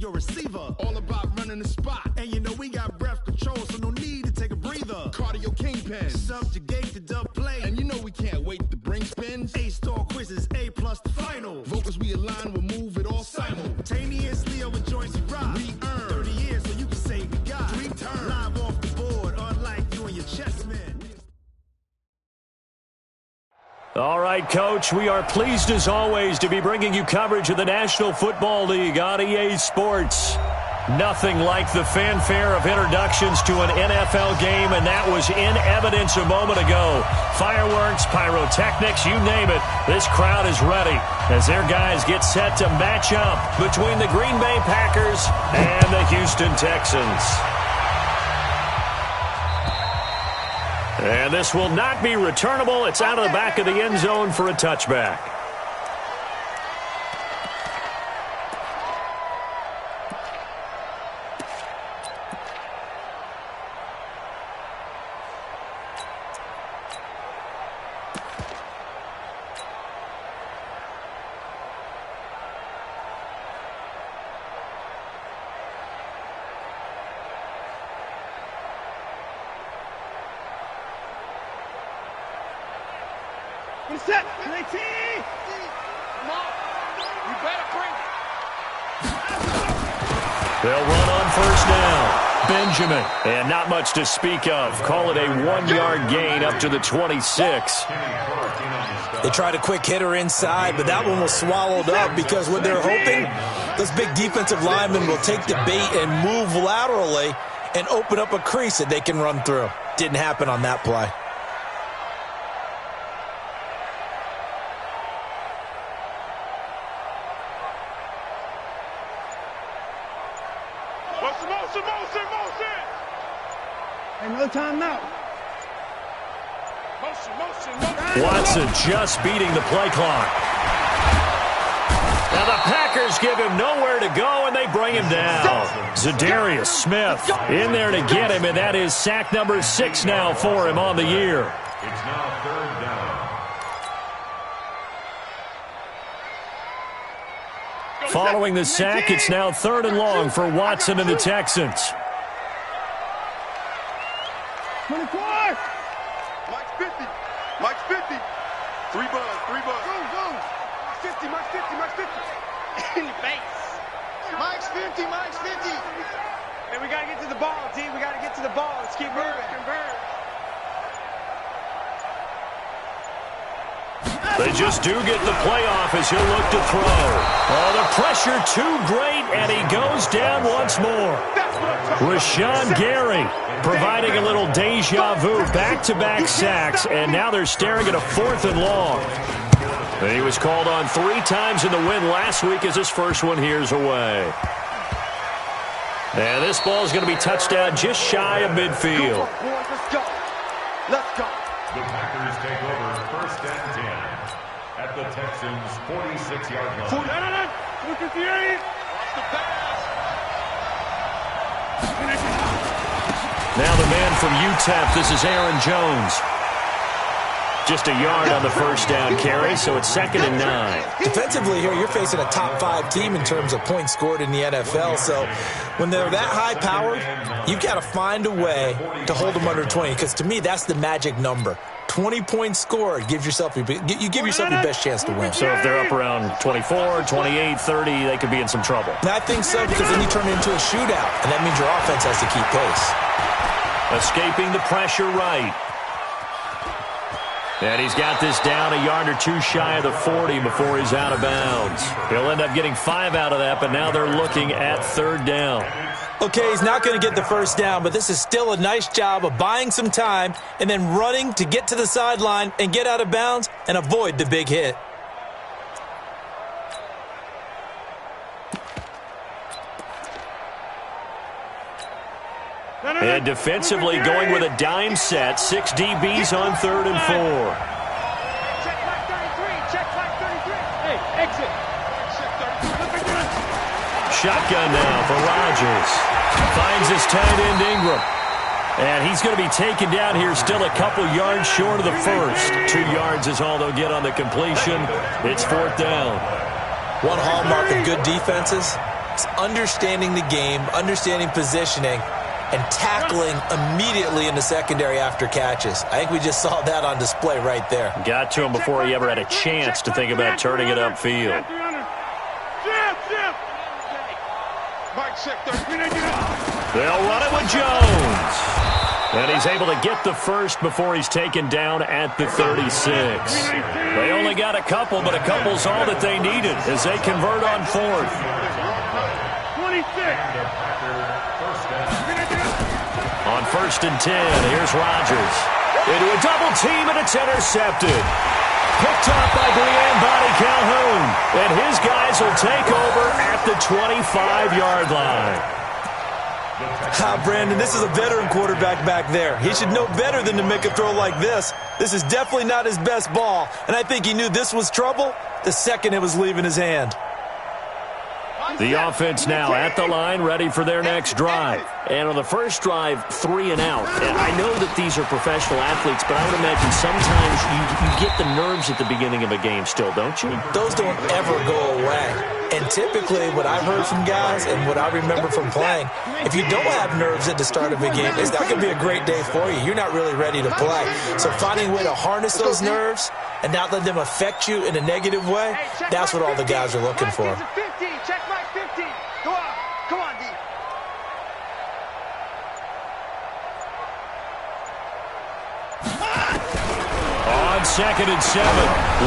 Your receiver, all about running the spot. And you know we got breath control, so no need to take a breather. Cardio kingpin, subjugate the dub play. And you know we can't wait to bring spins. A-star quizzes, A+ the final. Vocals we align, we'll move it all simultaneously over joints we rock. We earn 30 years, so you can say we got 3 turns. Live off the board, unlike you and your chess man. All right, Coach, we are pleased as always to be bringing you coverage of the National Football League on EA Sports. Nothing like the fanfare of introductions to an NFL game, and that was in evidence a moment ago. Fireworks, pyrotechnics, you name it, this crowd is ready as their guys get set to match up between the Green Bay Packers and the Houston Texans. And this will not be returnable. It's out of the back of the end zone for a touchback. Set. Come on. You better bring it. They'll run on first down. Benjamin. And not much to speak of. Call it a 1-yard gain up to the 26. They tried a quick hitter inside, but that one was swallowed up because what they're hoping, those big defensive linemen will take the bait and move laterally and open up a crease that they can run through. Didn't happen on that play. Ain't no timeout. Motion. Watson just beating the play clock. Now the Packers give him nowhere to go, and they bring him down. Zadarius Smith in there to get him, and that is sack number 6 now for him on the year. It's now 3rd down. Following the sack, it's now 3rd and long for Watson and the Texans. 24. Mike's 50. 3 buzz. Go. 50. Mike's 50. In the face. Mike's 50. And we got to get to the ball, D. We got to get to the ball. Let's keep moving. They just do get the playoff as he'll look to throw. Oh, the pressure too great, and he goes down once more. Rashawn Gary providing a little deja vu, back-to-back sacks, and now they're staring at a 4th and long. And he was called on 3 times in the win last week as his first one here's away. And this ball is going to be touchdown just shy of midfield. Let's go. The Packers take over 1st and 10 at the Texans' 46-yard line. 58. Now the man from UTEP, this is Aaron Jones. Just a yard on the first down carry, so it's 2nd and 9. Defensively here, you're facing a top 5 team in terms of points scored in the NFL. So when they're that high-powered, you've got to find a way to hold them under 20. Because to me, that's the magic number. 20 points scored gives yourself your best chance to win. So if they're up around 24, 28, 30, they could be in some trouble. And I think so, because then you turn it into a shootout, and that means your offense has to keep pace. Escaping the pressure right. And he's got this down a yard or 2 shy of the 40 before he's out of bounds. He'll end up getting 5 out of that, but now they're looking at 3rd down. Okay, he's not going to get the first down, but this is still a nice job of buying some time and then running to get to the sideline and get out of bounds and avoid the big hit. And defensively going with a dime set, 6 DBs on 3rd and 4. Check back 33. Hey, exit. Shotgun now for Rodgers. Finds his tight end Ingram. And he's going to be taken down here still a couple yards short of the first. 2 yards is all they'll get on the completion. It's 4th down. One hallmark of good defenses, It's understanding the game, understanding positioning, and tackling immediately in the secondary after catches. I think we just saw that on display right there. Got to him before he ever had a chance to think about turning it upfield. They'll run it with Jones. And he's able to get the first before he's taken down at the 36. They only got a couple, but a couple's all that they needed as they convert on fourth. 26. On 1st and 10, here's Rodgers. Into a double team, and it's intercepted. Picked up by Brian Calhoun. And his guys will take over at the 25-yard line. Brandon, this is a veteran quarterback back there. He should know better than to make a throw like this. This is definitely not his best ball. And I think he knew this was trouble the second it was leaving his hand. The offense now at the line, ready for their next drive. And on the first drive, 3 and out. And I know that these are professional athletes, but I would imagine sometimes you get the nerves at the beginning of a game still, don't you? Those don't ever go away. And typically what I've heard from guys and what I remember from playing, if you don't have nerves at the start of a game, it's not going to be a great day for you. You're not really ready to play. So finding a way to harness those nerves and not let them affect you in a negative way, that's what all the guys are looking for. Check Mike 15. Go on. Come on, D. On 2nd and 7,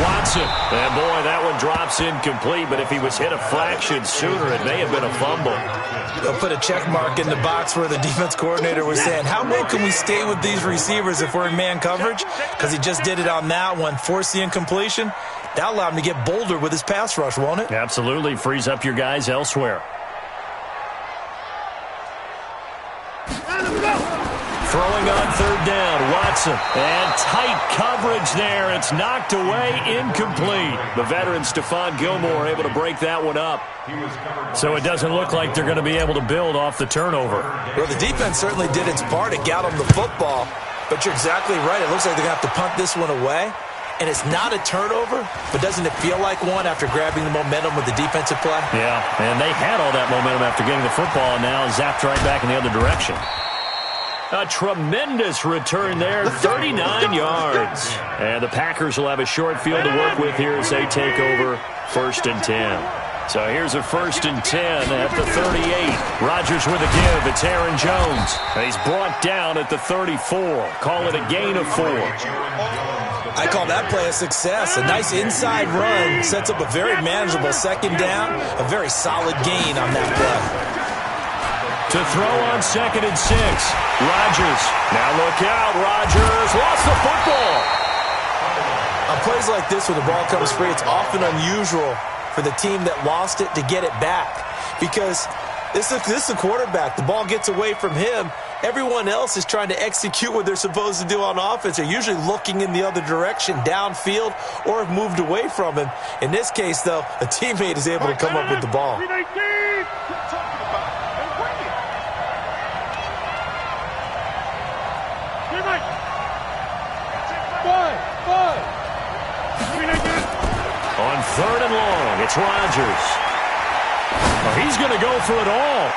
Watson. And boy, that one drops incomplete, but if he was hit a fraction sooner, it may have been a fumble. They'll put a check mark in the box where the defense coordinator was saying, how well can we stay with these receivers if we're in man coverage? Because he just did it on that one, forced the incompletion. That'll allow him to get bolder with his pass rush, won't it? Absolutely. Frees up your guys elsewhere. Throwing on 3rd down, Watson. And tight coverage there. It's knocked away, incomplete. The veteran Stephon Gilmore able to break that one up. So it doesn't look like they're going to be able to build off the turnover. Well, the defense certainly did its part to get them the football. But you're exactly right. It looks like they're going to have to punt this one away. And it's not a turnover, but doesn't it feel like one after grabbing the momentum with the defensive play? Yeah, and they had all that momentum after getting the football, and now zapped right back in the other direction. A tremendous return there, 39 yards. And the Packers will have a short field to work with here as they take over 1st and 10. So here's a 1st and 10 at the 38. Rodgers with a give. It's Aaron Jones. He's brought down at the 34. Call it a gain of 4. I call that play a success. A nice inside run sets up a very manageable 2nd down. A very solid gain on that play. To throw on 2nd and 6. Rodgers. Now look out. Rodgers lost the football. On plays like this where the ball comes free, it's often unusual for the team that lost it to get it back. Because this is a quarterback. The ball gets away from him. Everyone else is trying to execute what they're supposed to do on offense. They're usually looking in the other direction, downfield, or have moved away from him. In this case, though, a teammate is able to come up with the ball. On 3rd and long, it's Rodgers. Well, he's going to go for it all.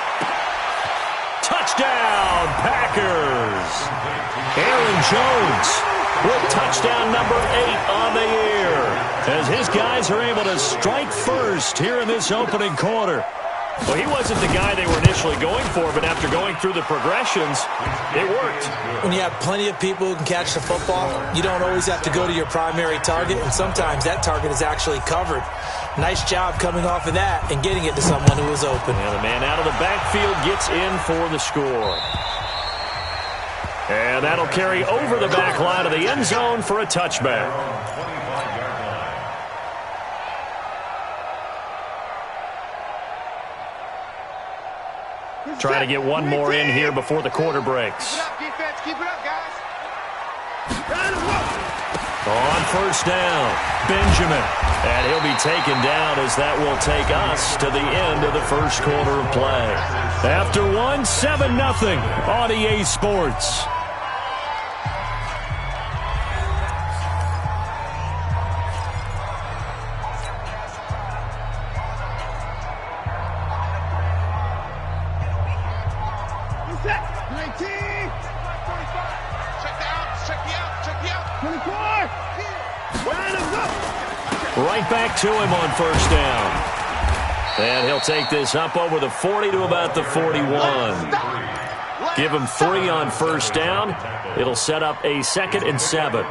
Touchdown, Packers. Aaron Jones with touchdown number 8 on the year as his guys are able to strike first here in this opening quarter. Well, he wasn't the guy they were initially going for, but after going through the progressions, it worked. When you have plenty of people who can catch the football, you don't always have to go to your primary target, and sometimes that target is actually covered. Nice job coming off of that and getting it to someone who was open. And the man out of the backfield gets in for the score. And that'll carry over the back line of the end zone for a touchback. Try to get one more in here before the quarter breaks. Keep it up, defense. Keep it up, guys. On 1st down, Benjamin. And he'll be taken down as that will take us to the end of the first quarter of play. After 7-0 on EA Sports. 19. 45. Check the out. Check the out. Check the out. 24. Right back to him on first down. And he'll take this up over the 40 to about the 41. Give him 3 on first down. It'll set up a 2nd and 7.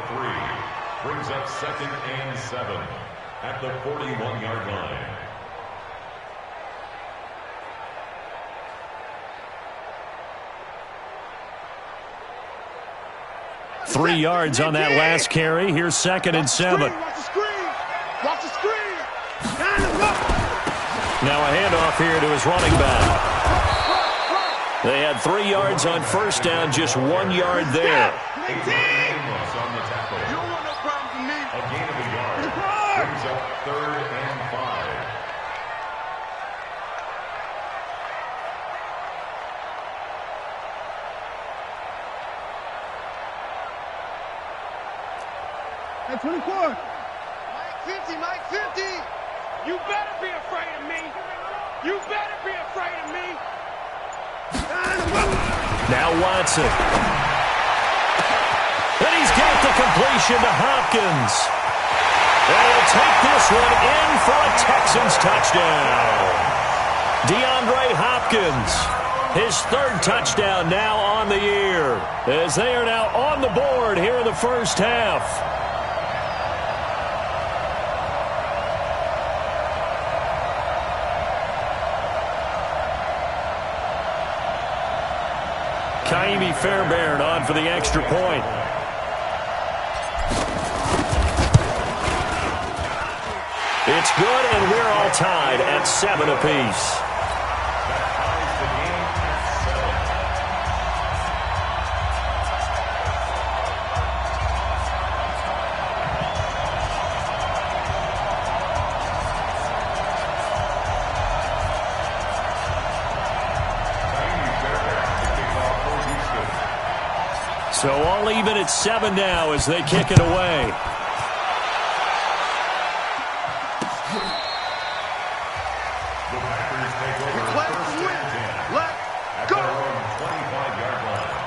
Brings up 2nd and 7 at the 41-yard line. Three yards on that last carry. Here's 2nd and 7. Watch the screen. Watch the screen. Now a handoff here to his running back. They had 3 yards on first down, just 1 yard there. On the tackle. You don't want no problem from me. A gain of a yard. Brings up 3rd and 5. At 24. Mike 50, Mike 50. You better be afraid of me. You better be afraid of me. Now Watson. And he's got the completion to Hopkins. And he'll take this one in for a Texans touchdown. DeAndre Hopkins, his 3rd touchdown now on the year, as they are now on the board here in the first half. Kaimi Fairbairn on for the extra point. It's good, and we're all tied at 7 apiece. So all even at 7 now as they kick it away. The Packers take over first and 10 at their own 25-yard line.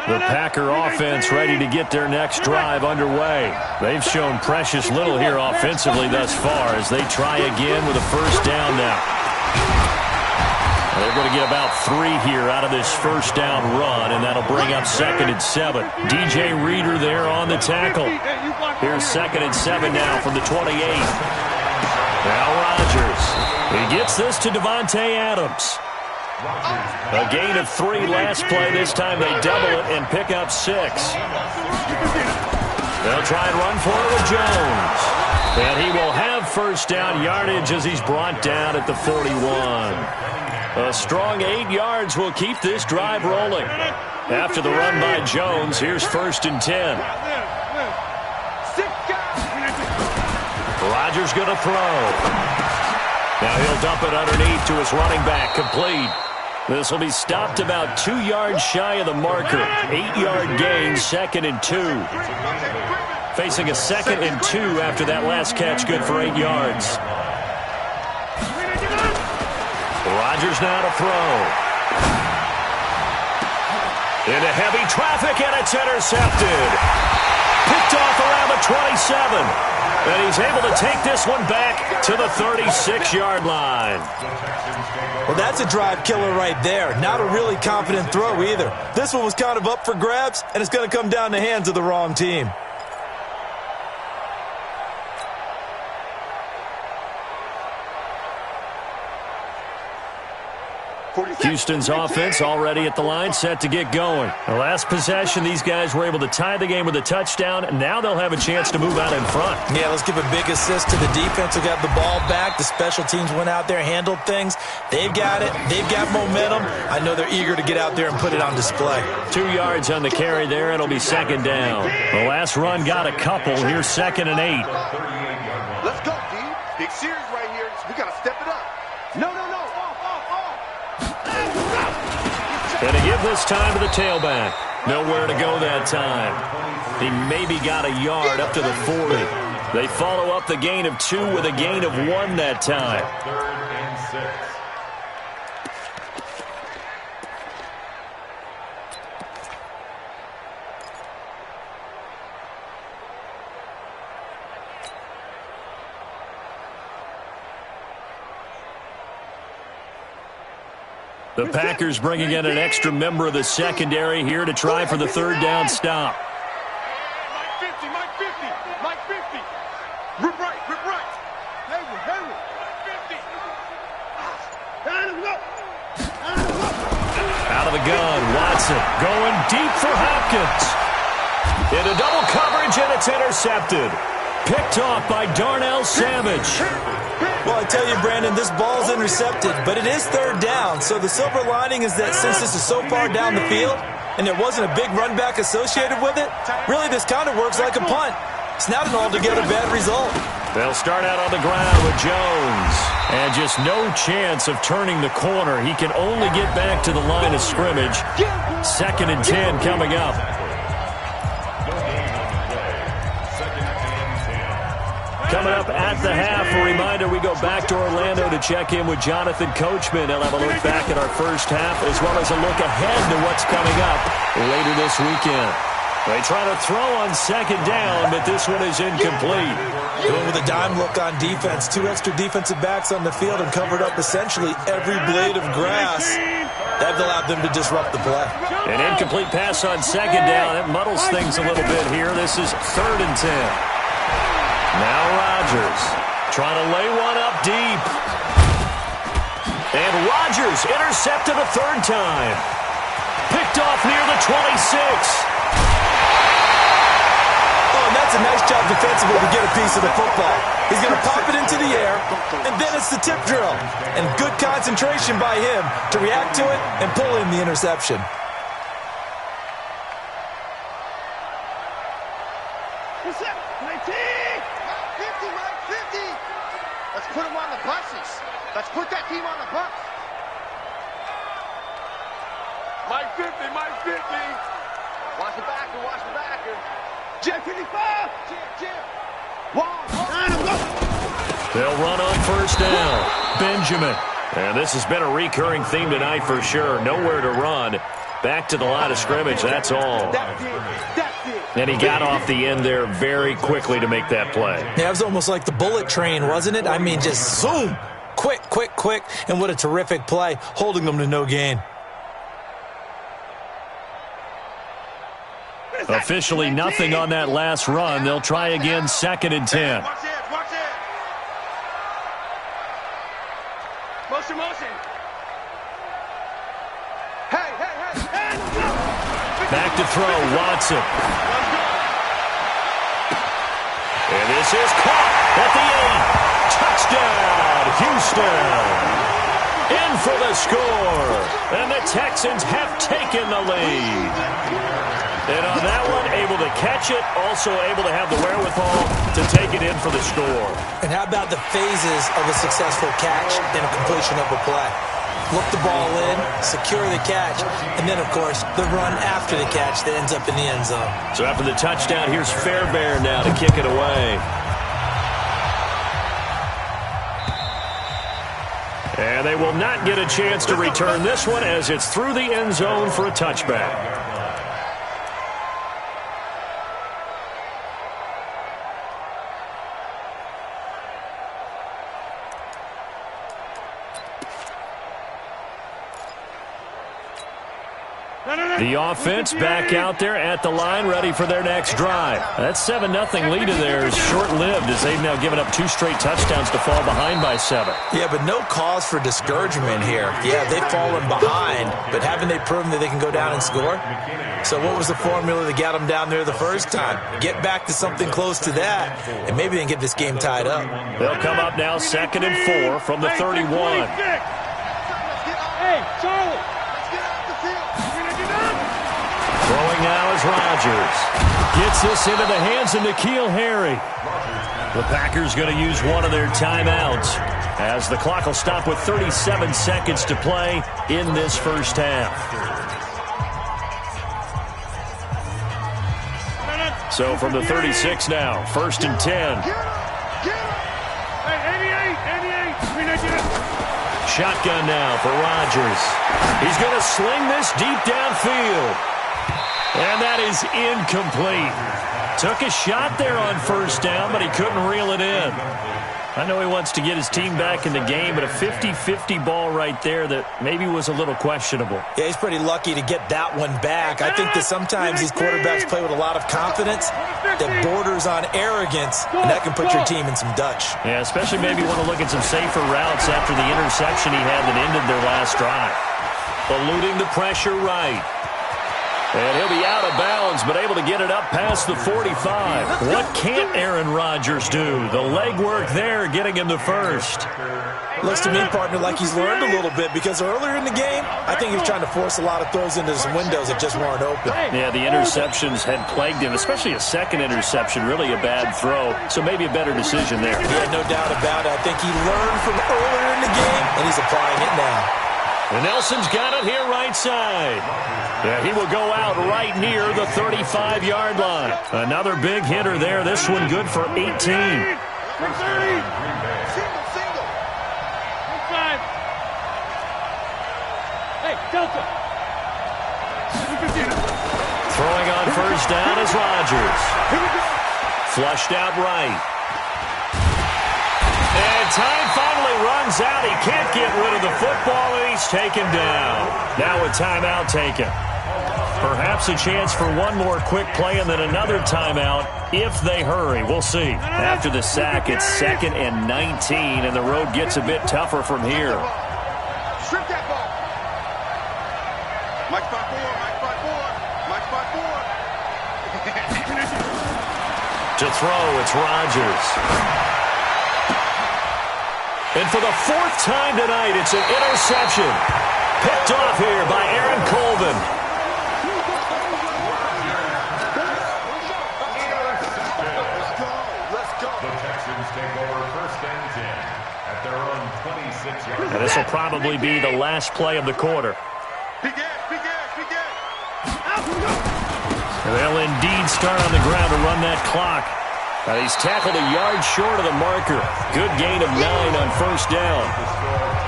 The Packer offense ready to get their next drive underway. They've shown precious little here offensively thus far as they try again with a first down now. They're going to get about 3 here out of this first down run, and that'll bring up 2nd and 7. DJ Reader there on the tackle. Here's 2nd and 7 now from the 28. Now Rodgers. He gets this to Devontae Adams. A gain of 3 last play. This time they double it and pick up 6. They'll try and run for it with Jones. And he will have first down yardage as he's brought down at the 41. A strong 8 yards will keep this drive rolling. After the run by Jones, here's 1st and 10. Rodgers going to throw. Now he'll dump it underneath to his running back, complete. This will be stopped about 2 yards shy of the marker. 8-yard gain, 2nd and 2. Facing a 2nd and 2 after that last catch, good for 8 yards. Rodgers now to throw. Into heavy traffic, and it's intercepted. Picked off around the 27. And he's able to take this one back to the 36-yard line. Well, that's a drive killer right there. Not a really confident throw either. This one was kind of up for grabs, and it's going to come down the hands of the wrong team. Houston's offense already at the line, set to get going. The last possession, these guys were able to tie the game with a touchdown, and now they'll have a chance to move out in front. Yeah, let's give a big assist to the defense who got the ball back. The special teams went out there, handled things. They've got it. They've got momentum. I know they're eager to get out there and put it on display. 2 yards on the carry there. It'll be 2nd down. The last run got a couple. Here's 2nd and 8. Let's go, D. Big series right here. We got to step it up. No. And to give this time to the tailback. Nowhere to go that time. He maybe got a yard up to the 40. They follow up the gain of 2 with a gain of 1 that time. 3rd and 6. The Packers bringing in an extra member of the secondary here to try for the third down stop. Mike 50, Mike 50, Mike 50. Rip right, rip right. Hayward, Hayward. Mike 50. Out of the gun, Watson going deep for Hopkins. Into double coverage, and it's intercepted. Picked off by Darnell Savage. Well, I tell you, Brandon, this ball's intercepted, but it is third down. So the silver lining is that since this is so far down the field and there wasn't a big run back associated with it, really this kind of works like a punt. It's not an altogether bad result. They'll start out on the ground with Jones. And just no chance of turning the corner. He can only get back to the line of scrimmage. 2nd and 10 coming up. Coming up at the half, a reminder, we go back to Orlando to check in with Jonathan Coachman. He'll have a look back at our first half as well as a look ahead to what's coming up later this weekend. They try to throw on 2nd down, but this one is incomplete. Going with a dime look on defense. 2 extra defensive backs on the field and covered up essentially every blade of grass. That allowed them to disrupt the play. An incomplete pass on 2nd down. It muddles things a little bit here. This is 3rd and 10. Now Rodgers trying to lay one up deep. And Rodgers intercepted a 3rd time. Picked off near the 26. Oh, and that's a nice job defensively to get a piece of the football. He's going to pop it into the air, and then it's the tip drill. And good concentration by him to react to it and pull in the interception. Let's put him on the buses. Let's put that team on the bus. Mike 50, Mike 50. Watch the backer, watch the backer. Jim 55. Jim. They'll run on 1st down. Benjamin. And this has been a recurring theme tonight for sure. Nowhere to run. Back to the line of scrimmage, that's all. And he got off the end there very quickly to make that play. Yeah, it was almost like the bullet train, wasn't it? I mean, just zoom. Quick, quick, quick. And what a terrific play, holding them to no gain. Officially nothing on that last run. They'll try again, 2nd and 10. Watch it, watch it. Motion. Hey. Back to throw, Watson. And this is caught at the 8. Touchdown, Houston. In for the score. And the Texans have taken the lead. And on that one, able to catch it, also able to have the wherewithal to take it in for the score. And how about the phases of a successful catch and a completion of a play? Look the ball in, secure the catch, and then, of course, the run after the catch that ends up in the end zone. So after the touchdown, here's Fairbairn now to kick it away. And they will not get a chance to return this one as it's through the end zone for a touchback. The offense back out there at the line, ready for their next drive. That 7-0 lead of theirs is short-lived as they've now given up 2 straight touchdowns to fall behind by 7. Yeah, but no cause for discouragement here. Yeah, they've fallen behind, but haven't they proven that they can go down and score? So what was the formula that got them down there the first time? Get back to something close to that, and maybe they can get this game tied up. They'll come up now 2nd and 4 from the 31. Hey, Charlie. Throwing now is Rodgers. Gets this into the hands of N'Keal Harry. The Packers going to use one of their timeouts as the clock will stop with 37 seconds to play in this first half. So from the 36 now, 1st and 10. Shotgun now for Rodgers. He's going to sling this deep downfield. And that is incomplete. Took a shot there on 1st down, but he couldn't reel it in. I know he wants to get his team back in the game, but a 50-50 ball right there that maybe was a little questionable. Yeah, he's pretty lucky to get that one back. I think that sometimes these quarterbacks play with a lot of confidence that borders on arrogance, and that can put your team in some Dutch. Yeah, especially maybe want to look at some safer routes after the interception he had that ended their last drive. Eluding the pressure right. And he'll be out of bounds, but able to get it up past the 45. What can't Aaron Rodgers do? The legwork there getting him the first. Looks to me, partner, like he's learned a little bit because earlier in the game, I think he was trying to force a lot of throws into some windows that just weren't open. Yeah, the interceptions had plagued him, especially a second interception, really a bad throw. So maybe a better decision there. Yeah, no doubt about it. I think he learned from earlier in the game, and he's applying it now. And Nelson's got it here right side. Yeah, he will go out right near the 35-yard line. Another big hitter there. This one good for 18. 30. Single. Inside. Hey, Delta. Throwing on first down is Rodgers. Flushed out right. And time finally runs out. He can't get rid of the football, and he's taken down. Now a timeout taken. Perhaps a chance for one more quick play and then another timeout if they hurry. We'll see. After the sack, it's 2nd and 19, and the road gets a bit tougher from here. Strip that ball. Mike spot 4. Mike spot 4. To throw, it's Rodgers. And for the 4th time tonight, it's an interception. Picked off here by Aaron Colvin. Let's go. The Texans take over 1st and 10 at their own 26-yard line. And this will probably be the last play of the quarter. Big ass. And they'll indeed start on the ground to run that clock. He's tackled a yard short of the marker. Good gain of 9 on first down.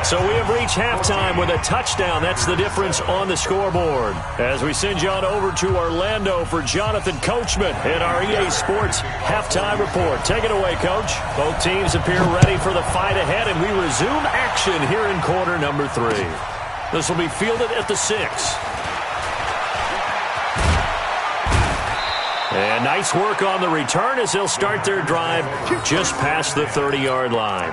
So we have reached halftime with a touchdown. That's the difference on the scoreboard. As we send you on over to Orlando for Jonathan Coachman in our EA Sports halftime report. Take it away, Coach. Both teams appear ready for the fight ahead, and we resume action here in quarter number 3. This will be fielded at the 6. And nice work on the return as they'll start their drive just past the 30-yard line.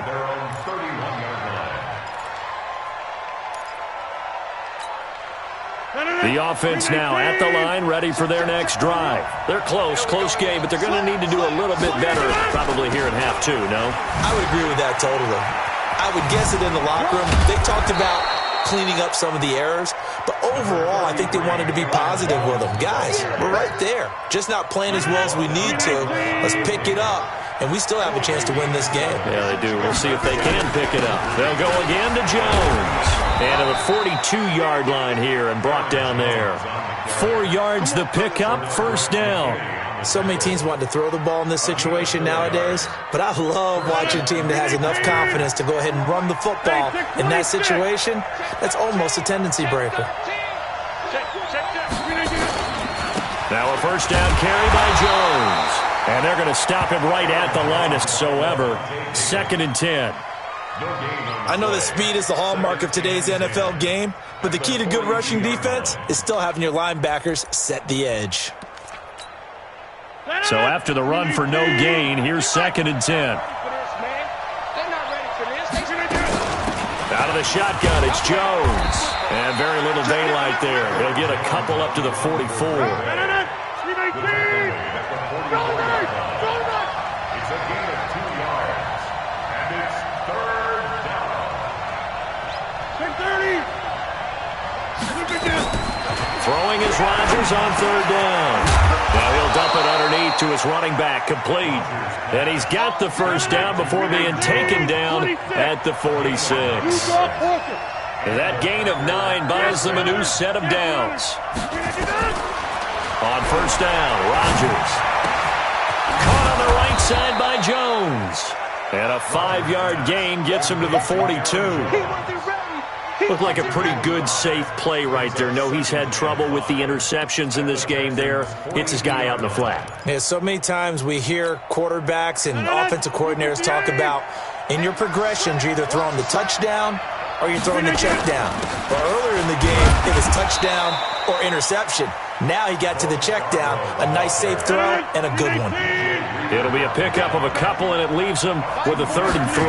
The offense now at the line, ready for their next drive. They're close game, but they're going to need to do a little bit better probably here in half 2, no? I would agree with that totally. I would guess it in the locker room. They talked about cleaning up some of the errors, but overall, I think they wanted to be positive with them. Guys, we're right there. Just not playing as well as we need to. Let's pick it up, and we still have a chance to win this game. Yeah, they do. We'll see if they can pick it up. They'll go again to Jones. And to the 42-yard line here and brought down there. 4 yards the pickup, first down. So many teams want to throw the ball in this situation nowadays, but I love watching a team that has enough confidence to go ahead and run the football in that situation. That's almost a tendency breaker. Now a first down carry by Jones. And they're going to stop him right at the line whatsoever. 2nd and 10. I know that speed is the hallmark of today's NFL game, but the key to good rushing defense is still having your linebackers set the edge. So after the run for no gain, here's 2nd and 10. Out of the shotgun, it's Jones. And very little daylight there. He'll get a couple up to the 44. It's a gain of 2 yards. And it's 3rd down. Throwing is Rodgers on 3rd down. Now he'll dump it underneath to his running back, complete. And he's got the first down before being taken down at the 46. And that gain of 9 buys them a new set of downs. On first down, Rodgers. Caught on the right side by Jones. And a 5-yard gain gets him to the 42. Looked like a pretty good, safe play right there. No, he's had trouble with the interceptions in this game there. Hits his guy out in the flat. Yeah, so many times we hear quarterbacks and offensive coordinators talk about In your progressions, you're either throwing the touchdown or you're throwing the check down. Well, earlier in the game, it was touchdown or interception. Now he got to the check down, a nice safe throw, and a good one. It'll be a pickup of a couple, and it leaves them with a 3rd and 3.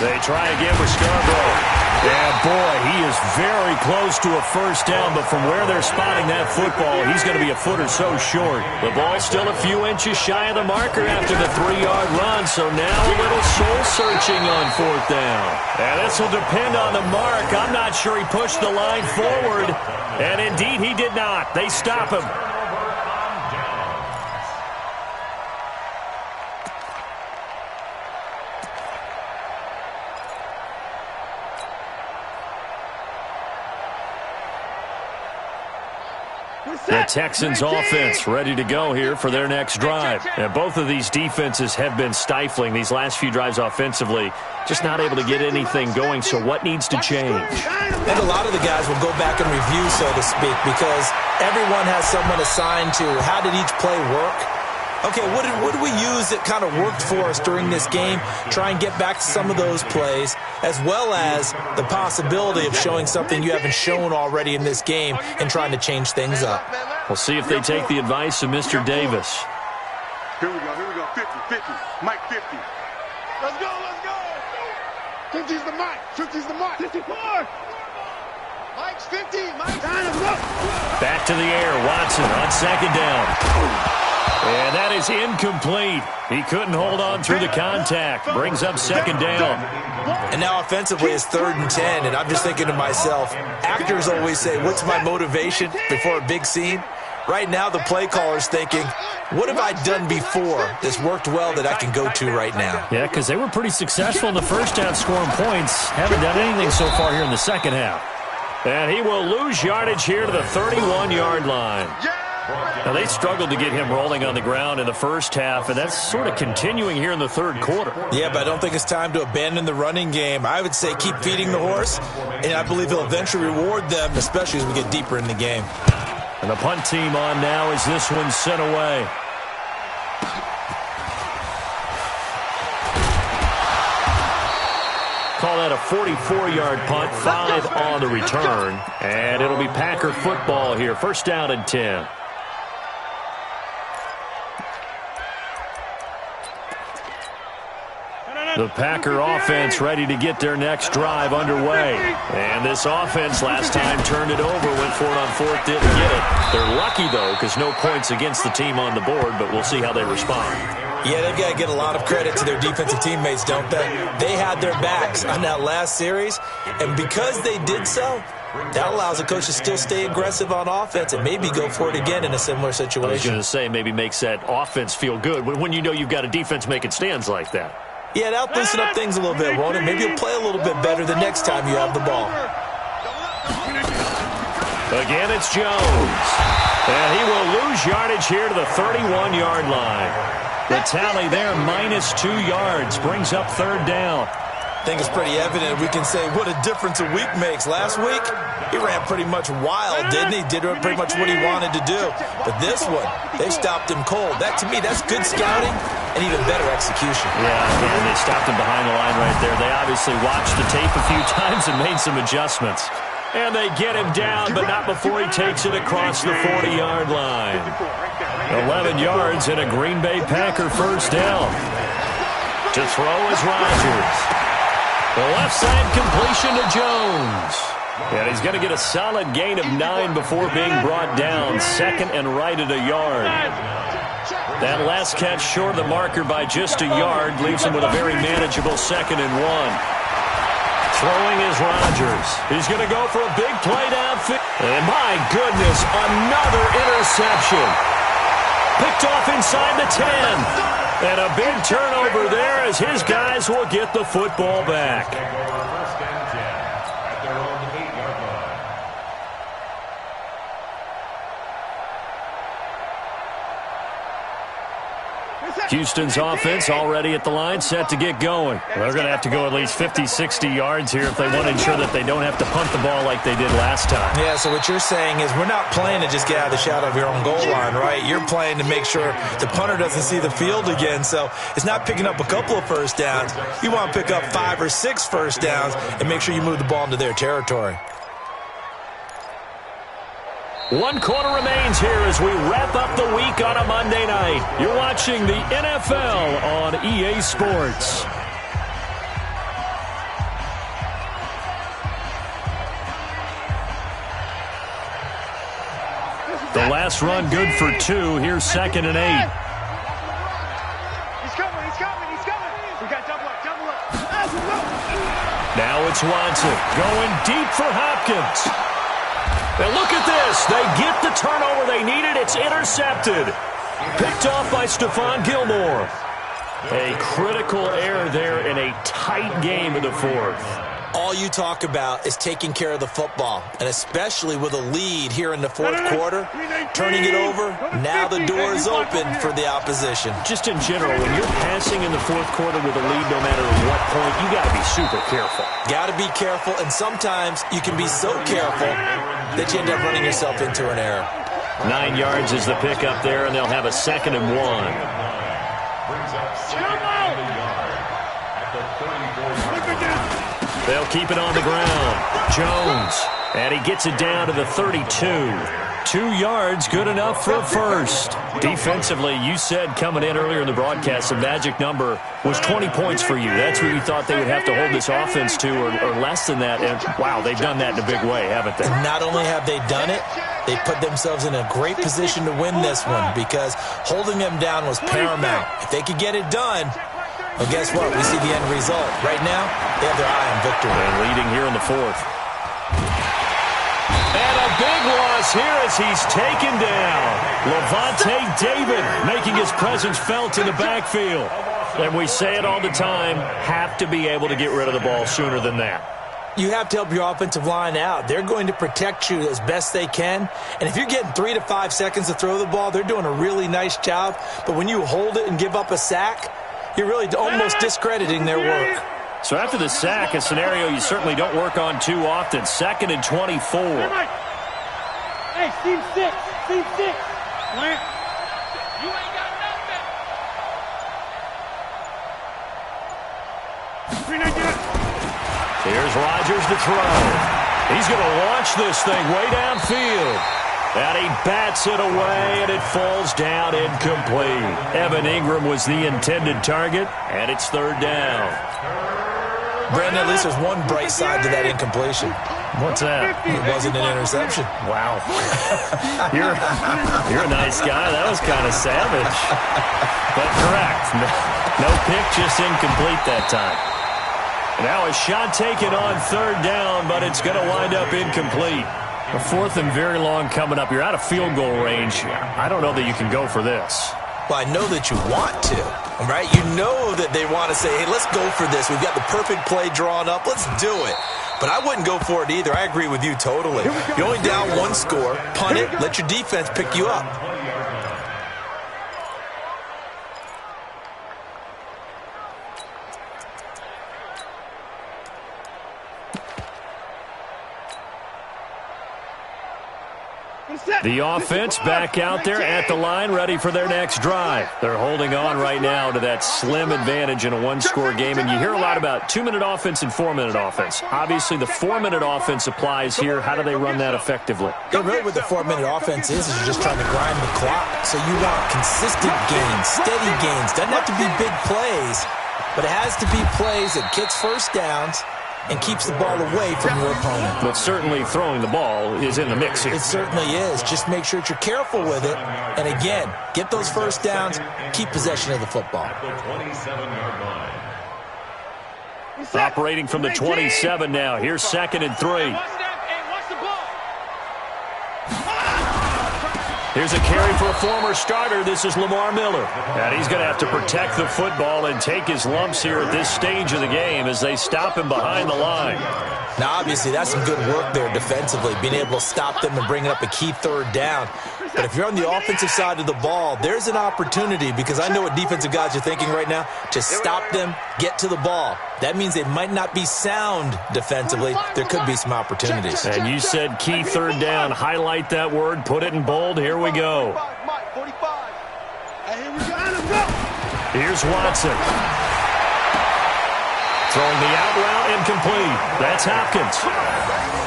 They try again with Scarborough. And, boy, he is very close to a first down, but from where they're spotting that football, he's going to be a foot or so short. The ball's still a few inches shy of the marker after the 3-yard run, so now a little soul-searching on 4th down. And this will depend on the mark. I'm not sure he pushed the line forward, and indeed he did not. They stop him. The Texans offense ready to go here for their next drive. And both of these defenses have been stifling these last few drives offensively. Just not able to get anything going, so what needs to change? And a lot of the guys will go back and review, so to speak, because everyone has someone assigned to how did each play work. Okay, what did we use that kind of worked for us during this game? Try and get back to some of those plays, as well as the possibility of showing something you haven't shown already in this game and trying to change things up. We'll see if they take the advice of Mr. Davis. Here we go. 50, 50. Mike 50. Let's go. 50's the Mike. 50's the Mike. 54. Mike's 50. Mike's back to the air. Watson on 2nd down. And that is incomplete. He couldn't hold on through the contact. Brings up 2nd down. And now offensively it's 3rd and 10, and I'm just thinking to myself, actors always say, what's my motivation before a big scene? Right now the play caller's thinking, what have I done before that's worked well that I can go to right now? Yeah, because they were pretty successful in the first half scoring points. Haven't done anything so far here in the second half. And he will lose yardage here to the 31-yard line. Now, they struggled to get him rolling on the ground in the first half, and that's sort of continuing here in the 3rd quarter. Yeah, but I don't think it's time to abandon the running game. I would say keep feeding the horse, and I believe he'll eventually reward them, especially as we get deeper in the game. And the punt team on now as this one's sent away. Call that a 44-yard punt, 5 on the return. And it'll be Packer football here. 1st down and 10. The Packer offense ready to get their next drive underway. And this offense last time turned it over, went for it on 4th, didn't get it. They're lucky, though, because no points against the team on the board, but we'll see how they respond. Yeah, they've got to get a lot of credit to their defensive teammates, don't they? They had their backs on that last series, and because they did so, that allows the coach to still stay aggressive on offense and maybe go for it again in a similar situation. I was going to say maybe makes that offense feel good when you know you've got a defense making stands like that. Yeah, that'll loosen up things a little bit, won't it? Maybe you'll play a little bit better the next time you have the ball. Again, it's Jones. And he will lose yardage here to the 31-yard line. The tally there, -2 yards, brings up 3rd down. I think it's pretty evident. We can say what a difference a week makes. Last week, he ran pretty much wild, didn't he? Did pretty much what he wanted to do. But this one, they stopped him cold. That, to me, that's good scouting and even better execution. Yeah, and they stopped him behind the line right there. They obviously watched the tape a few times and made some adjustments. And they get him down, but not before he takes it across the 40-yard line. 11 yards and a Green Bay Packer 1st down. To throw is Rodgers. The left side completion to Jones. And he's going to get a solid gain of 9 before being brought down. 2nd and right at a yard. That last catch short of the marker by just a yard leaves him with a very manageable 2nd and 1. Throwing is Rodgers. He's going to go for a big play downfield. And my goodness, another interception. Picked off inside the 10. And a big turnover there as his guys will get the football back. First and 10 at their own 8-yard line. Houston's offense already at the line, set to get going. They're going to have to go at least 50, 60 yards here if they want to ensure that they don't have to punt the ball like they did last time. Yeah, so what you're saying is we're not playing to just get out of the shadow of your own goal line, right? You're playing to make sure the punter doesn't see the field again. So it's not picking up a couple of first downs. You want to pick up 5 or 6 first downs and make sure you move the ball into their territory. 1 quarter remains here as we wrap up the week on a Monday night. You're watching the NFL on EA Sports. The last run good for 2. Here's 2nd and 8. He's coming. We got double up. Now it's Watson going deep for Hopkins. And look at this. They get the turnover they needed. It's intercepted. Picked off by Stephon Gilmore. A critical error there in a tight game in the 4th. All you talk about is taking care of the football, and especially with a lead here in the 4th quarter, turning it over, now the door is open for the opposition. Just in general, when you're passing in the 4th quarter with a lead, no matter what point, you got to be super careful. Got to be careful, and sometimes you can be so careful that you end up running yourself into an error. 9 yards is the pickup there, and they'll have a 2nd and 1. They'll keep it on the ground. Jones, and he gets it down to the 32. 2 yards, good enough for a first. Defensively, you said coming in earlier in the broadcast, the magic number was 20 points for you. That's what you thought they would have to hold this offense to, or less than that. And, wow, they've done that in a big way, haven't they? Not only have they done it, they put themselves in a great position to win this one because holding them down was paramount. If they could get it done, well, guess what? We see the end result. Right now, they have their eye on victory. And leading here in the 4th. And a big loss here as he's taken down. Levante David making his presence felt in the backfield. And we say it all the time, have to be able to get rid of the ball sooner than that. You have to help your offensive line out. They're going to protect you as best they can. And if you're getting 3 to 5 seconds to throw the ball, they're doing a really nice job. But when you hold it and give up a sack, you're really almost discrediting their work. So after the sack, a scenario you certainly don't work on too often. 2nd and 24. Hey, Steve 6. Where? You ain't got nothing. Here's Rodgers to throw. He's going to launch this thing way downfield. And he bats it away, and it falls down incomplete. Evan Ingram was the intended target, and it's 3rd down. Brandon, at least there's one bright side to that incompletion. What's that? It wasn't an interception. Wow. You're a nice guy. That was kind of savage. But correct. No pick, just incomplete that time. Now a shot taken on 3rd down, but it's going to wind up incomplete. A 4th and very long coming up. You're out of field goal range. I don't know that you can go for this. Well, I know that you want to, right? You know that they want to say, hey, let's go for this. We've got the perfect play drawn up. Let's do it. But I wouldn't go for it either. I agree with you totally. You're only down 1 score. Punt it. Let your defense pick you up. The offense back out there at the line, ready for their next drive. They're holding on right now to that slim advantage in a 1-score game, and you hear a lot about 2-minute offense and 4-minute offense. Obviously, the 4-minute offense applies here. How do they run that effectively? Yeah, really what the 4-minute offense is you're just trying to grind the clock. So you want consistent gains, steady gains. Doesn't have to be big plays, but it has to be plays that gets first downs and keeps the ball away from your opponent. But certainly throwing the ball is in the mix here. It certainly is. Just make sure that you're careful with it. And again, get those first downs, keep possession of the football. Operating from the 27 now. Here's 2nd and 3. Here's a carry for a former starter. This is Lamar Miller. And he's going to have to protect the football and take his lumps here at this stage of the game as they stop him behind the line. Now, obviously, that's some good work there defensively, being able to stop them and bring up a key 3rd down. But if you're on the offensive side of the ball, there's an opportunity, because I know what defensive guys are thinking right now. Just stop them, get to the ball. That means they might not be sound defensively. There could be some opportunities. And you said key third down. Highlight that word. Put it in bold. Here we go. Here's Watson. Throwing the out route, incomplete. That's Hopkins.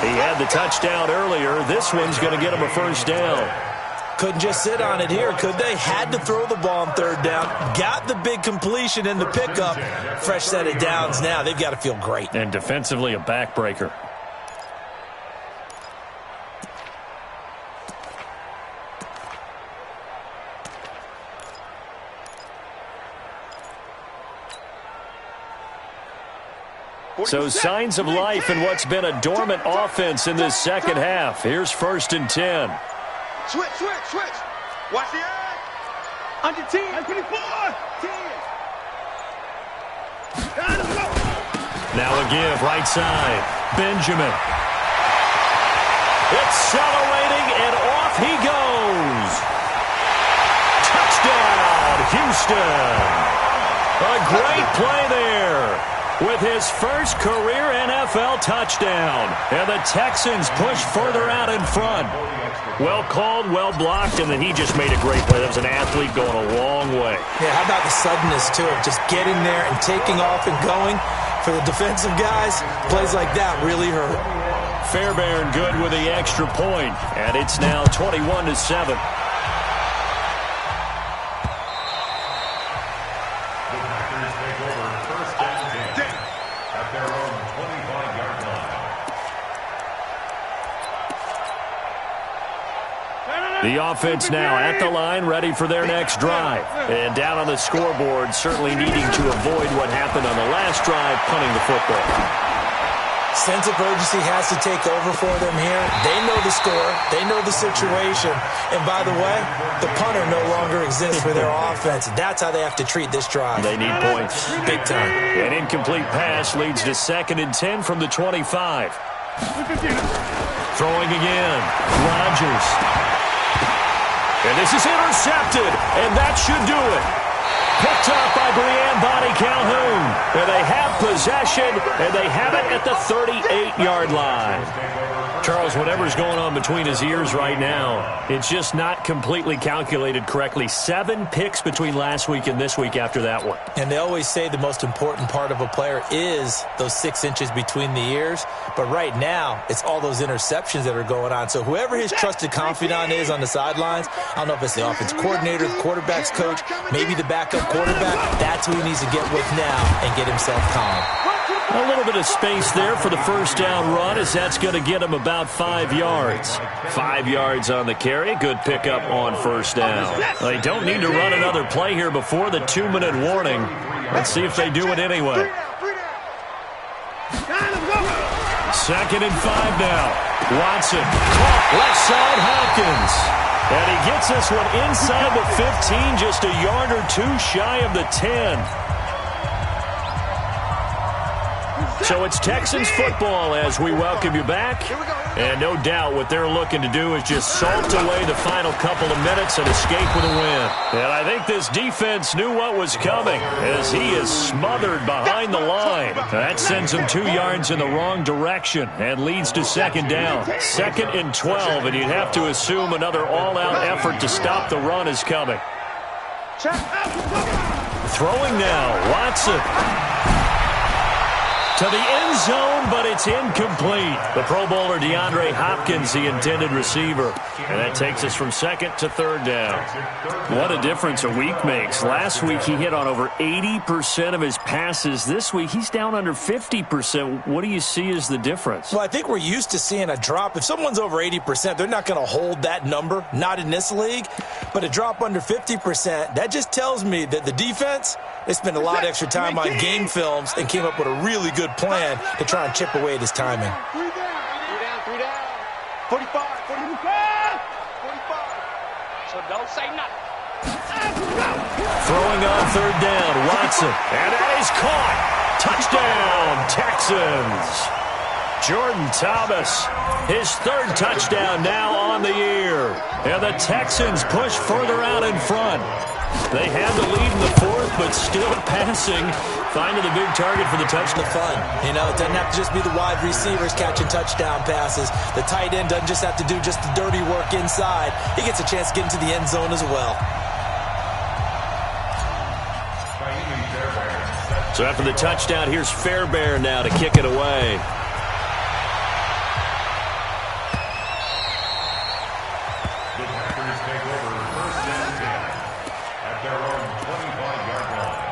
He had the touchdown earlier. This one's going to get him a first down. Couldn't just sit on it here, could they? Had to throw the ball on third down. Got the big completion in the pickup. Fresh set of downs now. They've got to feel great. And defensively, a backbreaker. So signs of life in what's been a dormant offense in this second half. Here's 1st and 10. Switch. Watch the eye. Under 10. 24. 10. Now a give, right side. Benjamin. Accelerating, and off he goes. Touchdown, Houston. A great play there. With his first career NFL touchdown. And the Texans push further out in front. Well called, well blocked, and then he just made a great play. That was an athlete going a long way. Yeah, how about the suddenness, too, of just getting there and taking off and going? For the defensive guys, plays like that really hurt. Fairbairn good with the extra point, and it's now 21-7. The offense now at the line, ready for their next drive. And down on the scoreboard, certainly needing to avoid what happened on the last drive, punting the football. Sense of urgency has to take over for them here. They know the score. They know the situation. And by the way, the punter no longer exists for their offense. That's how they have to treat this drive. They need points. Big time. An incomplete pass leads to 2nd and 10 from the 25. Throwing again. Rodgers. And this is intercepted, and that should do it. Picked up by Brianne Bonnie Calhoun. And they have possession, and they have it at the 38-yard line. Charles, whatever's going on between his ears right now, it's just not completely calculated correctly. 7 picks between last week and this week after that one. And they always say the most important part of a player is those 6 inches between the ears. But right now, it's all those interceptions that are going on. So whoever his trusted confidant is on the sidelines, I don't know if it's the offense coordinator, the quarterback's coach, maybe the backup quarterback, that's who he needs to get with now and get himself calm. A little bit of space there for the first down run, as that's going to get him about 5 yards. 5 yards on the carry. Good pickup on first down. They don't need to run another play here before the 2-minute warning. Let's see if they do it anyway. 2nd and 5 now. Watson. Caught left side, Hopkins. And he gets this one inside the 15, just a yard or two shy of the 10. So it's Texans football as we welcome you back. And no doubt what they're looking to do is just salt away the final couple of minutes and escape with a win. And I think this defense knew what was coming as he is smothered behind the line. That sends him 2 yards in the wrong direction and leads to 2nd down. 2nd and 12, and you'd have to assume another all-out effort to stop the run is coming. Throwing now, Watson. To the end zone, but it's incomplete. The Pro Bowler DeAndre Hopkins, the intended receiver. And that takes us from 2nd to 3rd down. What a difference a week makes. Last week he hit on over 80% of his passes. This week he's down under 50%. What do you see as the difference? Well, I think we're used to seeing a drop. If someone's over 80%, they're not going to hold that number. Not in this league. But a drop under 50%, that just tells me that the defense, they spent a lot of extra time on game films and came up with a really good plan to try and chip away at his timing. 3 down. 45. So don't say nothing. Throwing on 3rd down, Watson. And that is caught. Touchdown, Texans. Jordan Thomas, his third touchdown now on the year. And the Texans push further out in front. They had the lead in the fourth, but still passing. Finding the big target for the touchdown. Fun. You know, it doesn't have to just be the wide receivers catching touchdown passes. The tight end doesn't just have to do just the dirty work inside. He gets a chance to get into the end zone as well. So after the touchdown, here's Fairbairn now to kick it away. The Packers take over first and 10 at their own 25-yard line.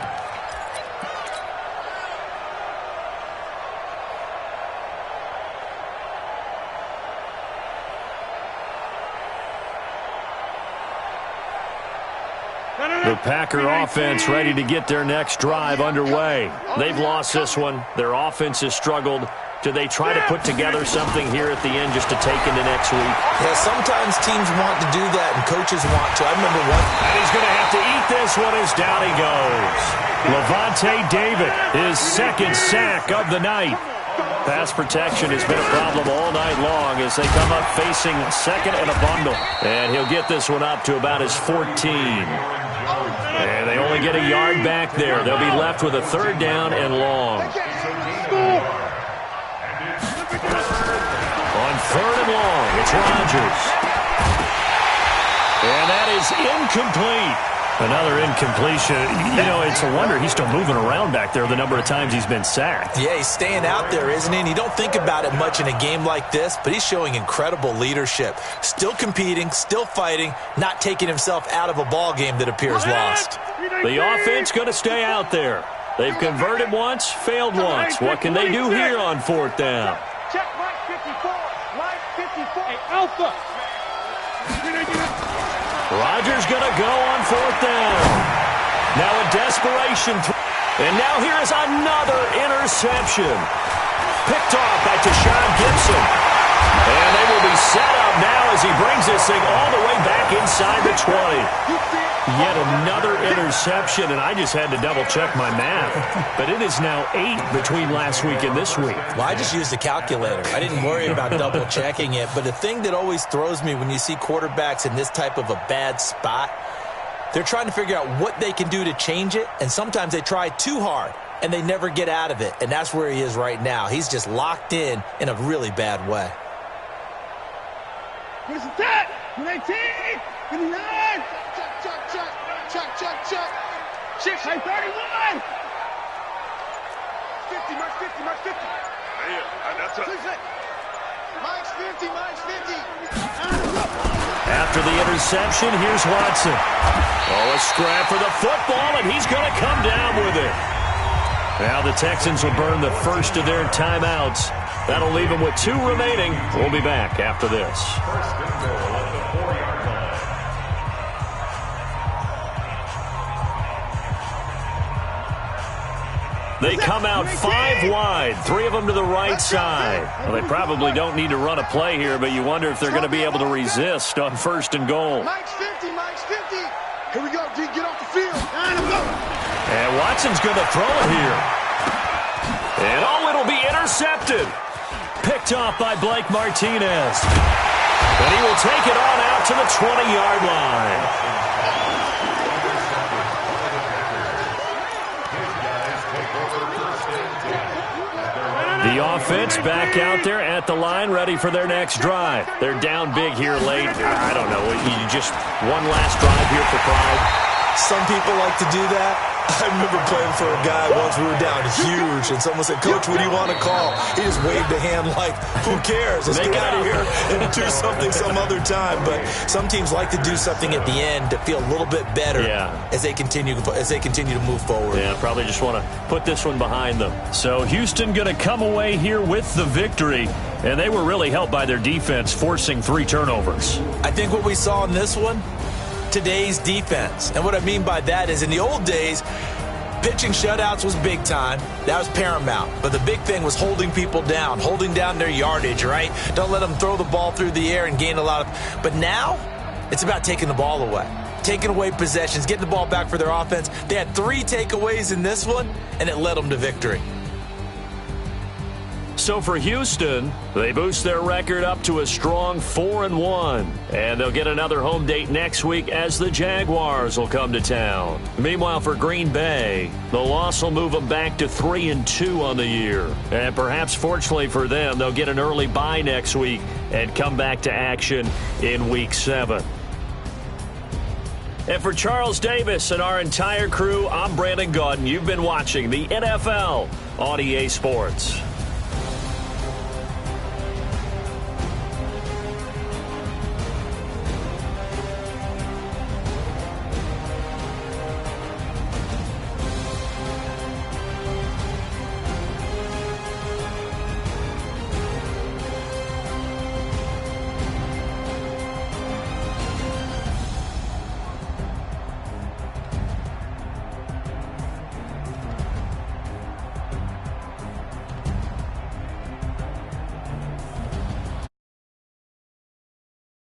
The Packer offense ready to get their next drive underway. They've lost this one. Their offense has struggled. Do they try to put together something here at the end just to take into next week? Yeah, sometimes teams want to do that and coaches want to. I remember one. And he's going to have to eat this one as down he goes. Levante David, his second sack of the night. Pass protection has been a problem all night long as they come up facing second and a bundle. And he'll get this one up to about his 14. And they only get a yard back there. They'll be left with a third down and long. On third and long, it's Rodgers. And that is incomplete. Another incompletion. You know, it's a wonder he's still moving around back there the number of times he's been sacked. Yeah, he's staying out there, isn't he? And you don't think about it much in a game like this, but he's showing incredible leadership. Still competing, still fighting, not taking himself out of a ball game that appears lost. The offense going to stay out there. They've converted once, failed once. What can they do here on fourth down? Check Mike 54. Mike 54. Hey, Alpha. Rodgers going to go on fourth down. Now a desperation. And now here is another interception. Picked off by Tashawn Gibson. And they will be set up now as he brings this thing all the way back inside the 20. Yet another interception, and I just had to double-check my math. But it is now 8 between last week and this week. Well, I just used a calculator. I didn't worry about double-checking it. But the thing that always throws me when you see quarterbacks in this type of a bad spot, they're trying to figure out what they can do to change it, and sometimes they try too hard, and they never get out of it. And that's where he is right now. He's just locked in a really bad way. Where's the tap? 19, 59. Chuck. 6, 31. 50, Mike's 50, Mike's 50. Yeah, that's it. Mike's 50. After the interception, here's Watson. Oh, a scrap for the football, and he's going to come down with it. Now the Texans will burn the first of their timeouts. That'll leave them with 2 remaining. We'll be back after this. First and goal at the 4-yard line. They come out 5 wide, 3 of them to the right side. Well, they probably don't need to run a play here, but you wonder if they're going to be able to resist on first and goal. Mike's 50. Here we go, D. Get off the field. And Watson's going to throw it here. And it'll be intercepted. Picked off by Blake Martinez. And he will take it on out to the 20-yard line. The offense back out there at the line, ready for their next drive. They're down big here late. I don't know. You just one last drive here for pride. Some people like to do that. I remember playing for a guy once. We were down huge, and someone said, "Coach, what do you want to call?" He just waved a hand like, "Who cares? Let's get out of here and do something some other time." But some teams like to do something at the end to feel a little bit better as they continue to move forward. Yeah, probably just want to put this one behind them. So Houston going to come away here with the victory, and they were really helped by their defense forcing 3 turnovers. I think what we saw in this one, today's defense. And what I mean by that is in the old days, pitching shutouts was big time. That was paramount. But the big thing was holding people down, holding down their yardage, right? Don't let them throw the ball through the air and gain a lot of... But now, it's about taking the ball away. Taking away possessions, getting the ball back for their offense. They had 3 takeaways in this one, and it led them to victory. So for Houston, they boost their record up to a strong 4-1. And they'll get another home date next week as the Jaguars will come to town. Meanwhile, for Green Bay, the loss will move them back to 3-2 on the year. And perhaps fortunately for them, they'll get an early bye next week and come back to action in Week 7. And for Charles Davis and our entire crew, I'm Brandon Gaudin. You've been watching the NFL on EA Sports.